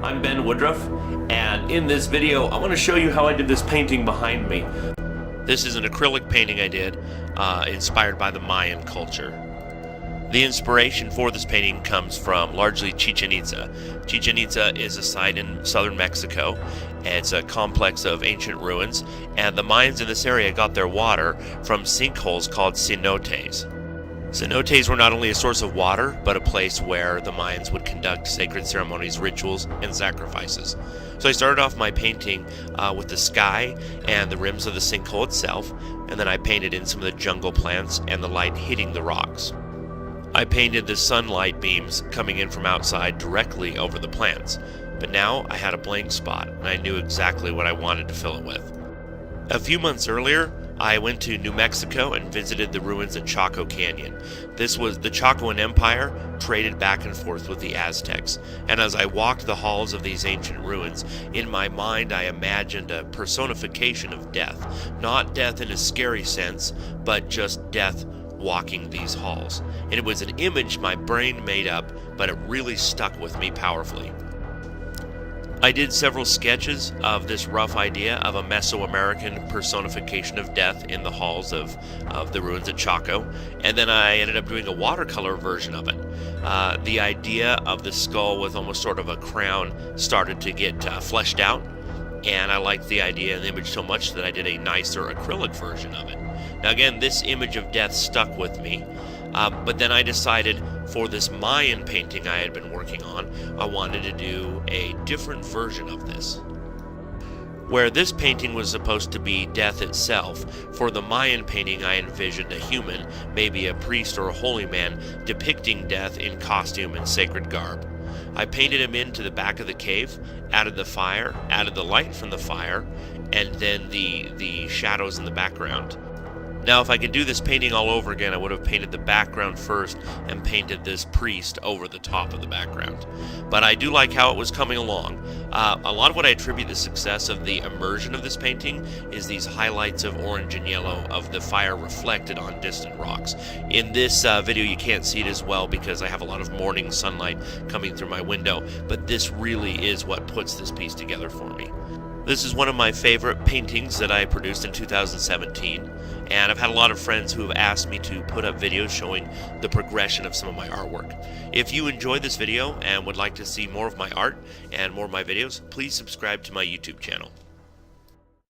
I'm Woodruff, and in this video I want to show you how I did this painting behind me. This is an acrylic painting I did, inspired by the Mayan culture. The inspiration for this painting comes from largely Chichen Itza. Chichen Itza is a site in southern Mexico. It's a complex of ancient ruins, and the Mayans in this area got their water from sinkholes called cenotes. Cenotes were not only a source of water, but a place where the Mayans would conduct sacred ceremonies, rituals, and sacrifices. So I started off my painting with the sky and the rims of the sinkhole itself, and then I painted in some of the jungle plants and the light hitting the rocks. I painted the sunlight beams coming in from outside directly over the plants, but now I had a blank spot and I knew exactly what I wanted to fill it with. A few months earlier, I went to New Mexico and visited the ruins of Chaco Canyon. This was the Chacoan Empire traded back and forth with the Aztecs, and as I walked the halls of these ancient ruins, in my mind I imagined a personification of death. Not death in a scary sense, but just death walking these halls. And it was an image my brain made up, but it really stuck with me powerfully. I did several sketches of this rough idea of a Mesoamerican personification of death in the halls of the ruins of Chaco, and then I ended up doing a watercolor version of it. The idea of the skull with almost sort of a crown started to get fleshed out, and I liked the idea and the image so much that I did a nicer acrylic version of it. Now again, this image of death stuck with me, but then I decided for this Mayan painting I had been working on, I wanted to do a different version of this. Where this painting was supposed to be death itself, for the Mayan painting I envisioned a human, maybe a priest or a holy man, depicting death in costume and sacred garb. I painted him into the back of the cave, added the fire, added the light from the fire, and then the shadows in the background. Now, if I could do this painting all over again, I would have painted the background first and painted this priest over the top of the background. But I do like how it was coming along. A lot of what I attribute the success of the immersion of this painting is these highlights of orange and yellow of the fire reflected on distant rocks. In this video, you can't see it as well because I have a lot of morning sunlight coming through my window, but this really is what puts this piece together for me. This is one of my favorite paintings that I produced in 2017, and I've had a lot of friends who have asked me to put up videos showing the progression of some of my artwork. If you enjoyed this video and would like to see more of my art and more of my videos, please subscribe to my YouTube channel.